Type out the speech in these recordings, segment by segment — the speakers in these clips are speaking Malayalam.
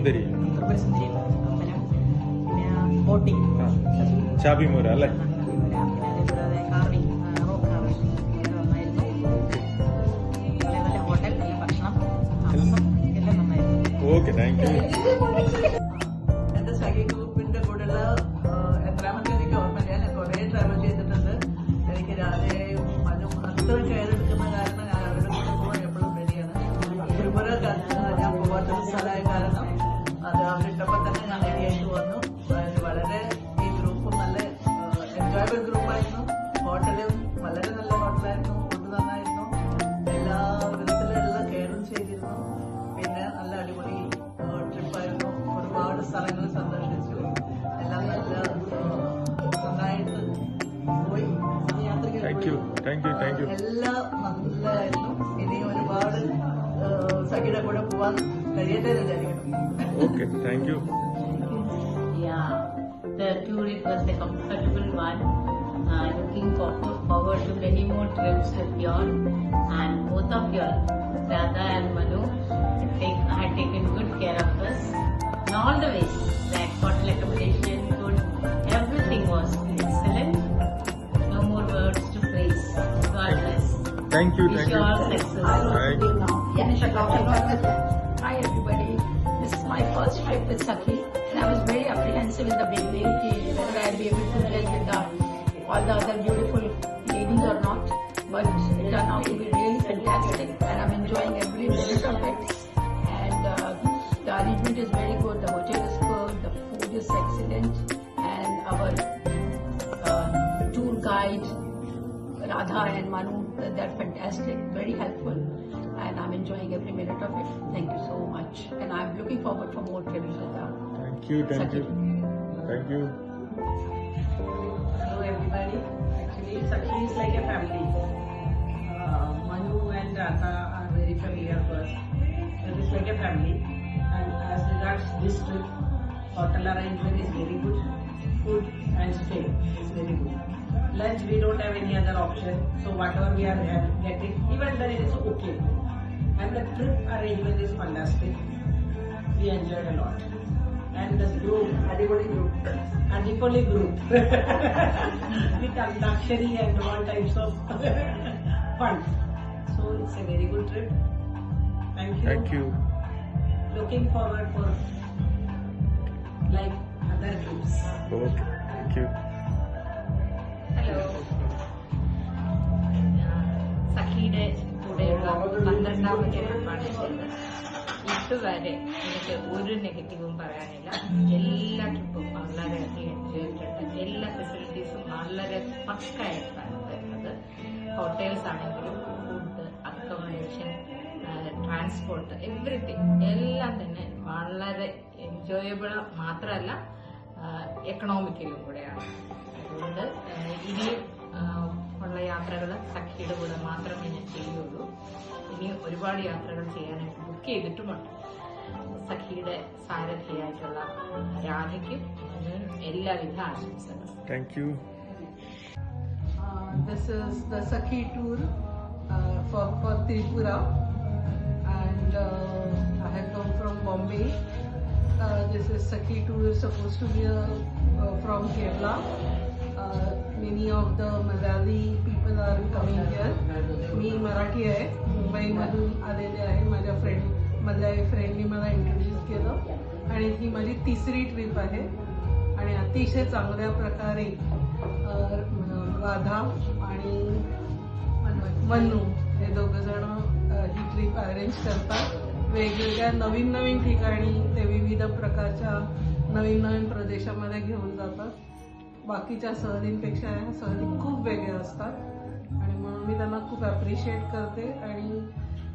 സുന്ദരി അമ്പലം, പിന്നെ ബോട്ടിംഗ്, ചാബിമൂര അല്ലേ? കൂടാതെ കാർവിംഗ്, റോക്ക് കാർവിംഗ് നന്നായിരുന്നു. നല്ല ഹോട്ടൽ, നല്ല ഭക്ഷണം, താമസം എല്ലാം നന്നായിരുന്നു. Okay, thank you. എന്റെ സഖി ഗ്രൂപ്പിന്റെ കൂടെയുള്ള എത്രാമത്തെ എനിക്ക് ഓർമ്മയില്ല. ഞാൻ കുറേ ട്രാവൽ ചെയ്തിട്ടുണ്ട്. എനിക്ക് രാധയും മനും അത്ര കെയർ എടുക്കുന്ന കാരണം ഞാൻ അവരുടെ കൂടെ പോകാൻ എപ്പോഴും റെഡിയാണ്. ത്രിപുര ഞാൻ പോകാത്തൊരു സ്ഥലമായ കാരണം അത് അവരിട്ടപ്പോൾ തന്നെ ഞാൻ റെഡിയായിട്ട് വന്നു. വളരെ ഈ ഗ്രൂപ്പും നല്ല എൻജോയബിൾ ഗ്രൂപ്പായിരുന്നു. ഹോട്ടലും വളരെ നല്ല ഹോട്ടലായിരുന്നു. ഫുഡ് നന്നായിരുന്നു. എല്ലാ വിധത്തിലുള്ള കെയറും ചെയ്തിരുന്നു. പിന്നെ നല്ല അടിപൊളി ട്രിപ്പായിരുന്നു. ഒരുപാട് സ്ഥലങ്ങൾ സന്ദർശിച്ചു. എല്ലാം നല്ല നന്നായിട്ട് പോയി. എല്ലാം നല്ലതായിരുന്നു. ഇനി ഒരുപാട് സഖിയുടെ കൂടെ പോവാൻ കഴിയട്ടെ എന്ന് വിചാരിക്കണം. Okay, thank you. Yeah, the tour it was a comfortable one. Looking forward to many more trips with you all, and both of you, Radha and Manu, had taken good care of us in all the ways. Like hotel accommodation, food, everything was excellent. No more words to praise. God bless. Thank you. Wish you all success. Hi everybody, this is my first trip with Sakhi and I was very apprehensive in the beginning whether I'll be able to gel with all the other beautiful ladies or not, but it turned out to be really fantastic and I'm enjoying every minute of it. And the arrangement is very good, the hotel is good, the food is excellent, and our tour guide Radha and Manu, they're fantastic, very helpful, and I'm enjoying every minute of it. Thank you so much, and I'm looking forward for more trips with them. Thank you. Hello everybody. Actually, Sakhi is like a family. Manu and Radha are very familiar to us. It is like a family. And as regards this trip, hotel arrangement is very good. Food and stay is very good. Lunch we don't have any other option. So whatever we are getting, even then it is okay. And the trip arrangement is fantastic. We enjoyed a lot. And the group, Adipoli group, with luxury and all types of fun. So it's a very good trip. Thank you. Looking forward for like other trips. Okay, thank you. Hello, സഖിയുടെ കൂടെയുള്ള 12ാമത്തെ ട്രിപ്പാണ് ചെയ്തത്. ഇതുവരെ എനിക്ക് ഒരു നെഗറ്റീവും പറയാനില്ല. എല്ലാ ട്രിപ്പും വളരെയധികം എൻജോയ് ചെയ്തിട്ടുണ്ട്. എല്ലാ ഫെസിലിറ്റീസും വളരെ പക്കായിട്ടാണ് വരുന്നത്. ഹോട്ടൽസ് ആണെങ്കിലും ഫുഡ്, അക്കോമഡേഷൻ, ട്രാൻസ്പോർട്ട്, എവറിത്തിങ് എല്ലാം തന്നെ വളരെ എൻജോയബിൾ മാത്രമല്ല എക്കണോമിക്കലും കൂടെയാണ്. അതുകൊണ്ട് ഇനിയും ഉള്ള യാത്രകൾ സഖിയുടെ കൂടെ മാത്രമേ ഞാൻ ചെയ്യുള്ളൂ. ഇനി ഒരുപാട് യാത്രകൾ ചെയ്യാനായിട്ട് ബുക്ക് ചെയ്തിട്ടുമുണ്ട്. സഖിയുടെ സാരഥിയായിട്ടുള്ള രാധയ്ക്കും എല്ലാവിധ ആശംസകളും. Thank you. This is the Sakhi tour for Tripura, and I have come from Bombay. This is Sakhi tour is supposed to be from Kerala. Many of the Malayali people are coming here. मी मराठी आहे, मुंबईमधून आलेले आहे. माझ्या मल्याळी फ्रेंडनी मला इंट्रोड्यूस केलं आणि ही माझी तिसरी ट्रिप आहे. आणि अतिशय चांगल्या प्रकारे राधा आणि मन्नू हे दोघंजण ही ट्रिप अरेंज करतात. वेगवेगळ्या नवीन ठिकाणी ते विविध प्रकारच्या नवीन प्रदेशामध्ये घेऊन जातात. बाकीच्या सहलींपेक्षा ह्या सहली खूप वेगळ्या असतात आणि म्हणून मी त्यांना खूप ॲप्रिशिएट करते. आणि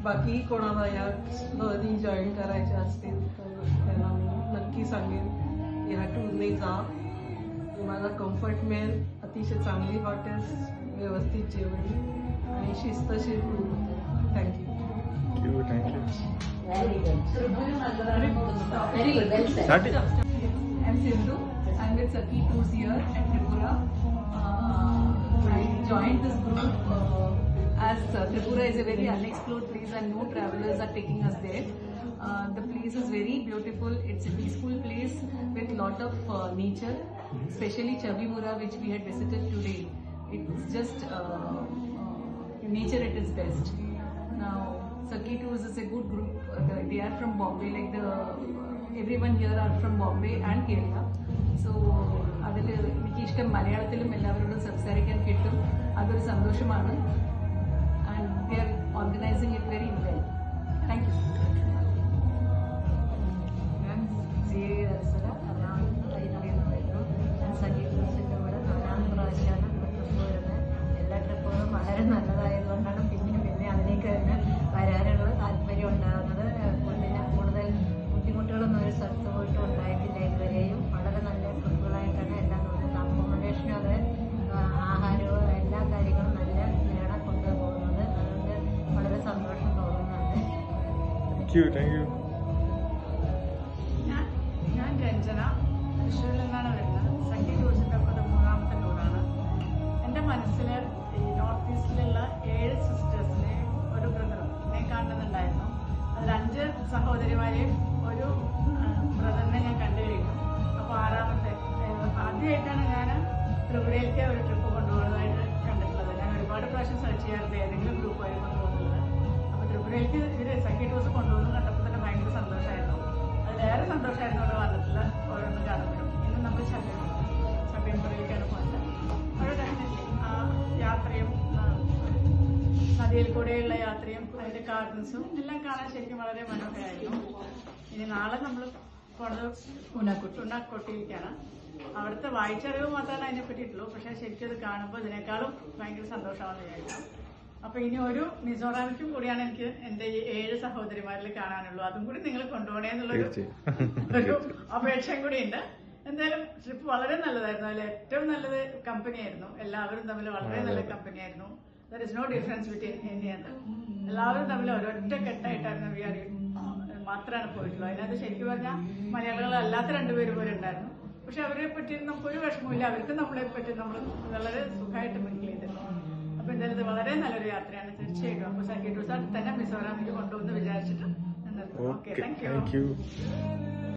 बाकी कोणाला या सहली जॉईन करायच्या असतील तर त्यांना मी नक्की सांगेन ह्या टूरने जा. तुम्हाला कम्फर्ट मिळेल, अतिशय चांगली हॉटेल्स, व्यवस्थित जेवण आणि शिस्तशीर tour. Thank you. Very good. Very good. Well said. I'm Sindhu. I'm with Sakhi Tours here at Tripura. I joined this group as Tripura is a very unexplored place and no travelers are taking us there. The place is very beautiful. It's a peaceful place with lot of nature, especially Chavimura, which we had visited today. It's just nature at its best. Now, Sakhi Tours is a good group. They are from Bombay, like everyone here are from Bombay and Kerala. So, അതിൽ എനിക്ക് ഇഷ്ടം മലയാളത്തിലും എല്ലാവരോടും സംസാരിക്കാൻ കിട്ടും. അതൊരു സന്തോഷമാണ്. And they are organizing it very well. Thank you. ഞാൻ സീരിയ ദർശന അറിയുന്നതായിരുന്നു. ഞാൻ സഖി ടൂറിസ്റ്റിൻ്റെ കൂടെ 4ാമത് പ്രാവശ്യമാണ് ട്രിപ്പ് വരുന്നത്. എല്ലാ ട്രിപ്പുകളും വളരെ നല്ലതായതുകൊണ്ടാണ് പിന്നെ അതിലേക്ക് തന്നെ വരാനുള്ള താല്പര്യം ഉണ്ടാകുന്നത്. കൂടുതൽ ബുദ്ധിമുട്ടുകളൊന്നും ഒരു സ്ഥലത്ത് പോയിട്ട് ഉണ്ടായിട്ടില്ല ഇതുവരെയും. വളരെ നല്ല ട്രിപ്പുകളായിട്ടാണ് എല്ലാം നോക്കുന്നത്. അക്കോമഡേഷനും അതെ, ആഹാരവും എല്ലാ കാര്യങ്ങളും നല്ല നേടാൻ കൊണ്ടുപോകുന്നത്. അതുകൊണ്ട് വളരെ സന്തോഷം തോന്നുന്നുണ്ട്. Thank you. ഞാൻ രഞ്ജന, തൃശ്ശൂരിൽ നിന്നാണ് വരുന്നത്. സഖി ടൂറിസ്റ്റിൻ്റെ ഒപ്പം 3ാമത്തെ ടൂറാണ്. എൻ്റെ മനസ്സിൽ ഈ നോർത്ത് ഈസ്റ്റിലുള്ള 7 സിസ്റ്റേഴ്സിനെ ഒരു ബ്രദറും എന്നെ കാണുന്നുണ്ടായിരുന്നു. അതിൽ 5 സഹോദരിമാരെയും ഒരു ബ്രദറിനെ ഞാൻ കണ്ടു കഴിഞ്ഞു. അപ്പോൾ 6ാമത്തെ ആദ്യമായിട്ടാണ് ഞാൻ ത്രിപുരയിലേക്ക് ഒരു ട്രിപ്പ് കൊണ്ടുപോകുന്നതായിട്ട് കണ്ടിട്ടുള്ളത്. ഞാൻ ഒരുപാട് പ്രാവശ്യം സെർച്ച് ചെയ്യാറുണ്ട് ഏതെങ്കിലും ഗ്രൂപ്പായി കൊണ്ടുപോകുന്നത്. അപ്പോൾ ത്രിപുരയിലേക്ക് ഇവർ സഖി ടൂർസ് കൊണ്ടുപോകുന്നു കണ്ടപ്പോൾ തന്നെ ഭയങ്കര സന്തോഷമായിരുന്നു. അതിലേറെ സന്തോഷമായിരുന്നു അവിടെ വന്നിട്ടുള്ള ഓരോന്ന് കാണുമ്പോഴും. ഇന്ന് നമ്മൾ ചബിയമ്പുറയിലേക്കാണ് പോകുന്നത്. അവിടെ ഡെഫിനറ്റ്ലി ആ യാത്രയും നദിയിൽ കൂടെയുള്ള യാത്രയും അതിൻ്റെ ഗാർഡൻസും എല്ലാം കാണാൻ ശരിക്കും വളരെ മനോഹരമായിരുന്നു. ഇനി നാളെ നമ്മൾ പോണത് ഉണ്ണാക്കോട്ടിയിലേക്കാണ്. അവിടുത്തെ വായിച്ചറിവ് മാത്രമാണ് അതിനെ പറ്റിയിട്ടുള്ളൂ. പക്ഷേ ശരിക്കും അത് കാണുമ്പോൾ ഇതിനേക്കാളും ഭയങ്കര സന്തോഷമാണെന്ന് വിചാരിക്കാം. അപ്പൊ ഇനി ഒരു മിസോറാമിക്കും കൂടിയാണ് എനിക്ക് എന്റെ ഈ 7 സഹോദരിമാരിൽ കാണാനുള്ളൂ. അതും കൂടി നിങ്ങൾ കൊണ്ടുപോകണേ എന്നുള്ളൊരു അപേക്ഷയും കൂടി ഉണ്ട്. എന്തായാലും ട്രിപ്പ് വളരെ നല്ലതായിരുന്നു. അതിൽ ഏറ്റവും നല്ലത് കമ്പനിയായിരുന്നു. എല്ലാവരും തമ്മിൽ വളരെ നല്ല കമ്പനിയായിരുന്നു. There is no difference between any other. എല്ലാവരും തമ്മിൽ ഒരൊറ്റ കെട്ടായിട്ടായിരുന്നു മാത്രമാണ് പോയിട്ടുള്ളത്. അതിനകത്ത് ശരിക്കും പറഞ്ഞാൽ മലയാളികളല്ലാത്ത 2 പേരും പോലെ ഉണ്ടായിരുന്നു. പക്ഷെ അവരെ പറ്റി നമുക്കൊരു വിഷമമില്ല. അവർക്ക് നമ്മളെ പറ്റി നമ്മൾ വളരെ സുഖമായിട്ട് മിങ്കിൾ ചെയ്തിരുന്നു. അപ്പൊ എന്തായാലും ഇത് വളരെ നല്ലൊരു യാത്രയാണ് തീർച്ചയായിട്ടും. അപ്പൊ സഖി ടൂർസ് തന്നെ മിസോറാമിലേക്ക് കൊണ്ടുവന്ന് വിചാരിച്ചിട്ട് നിർത്തുന്നു. Okay, thank you.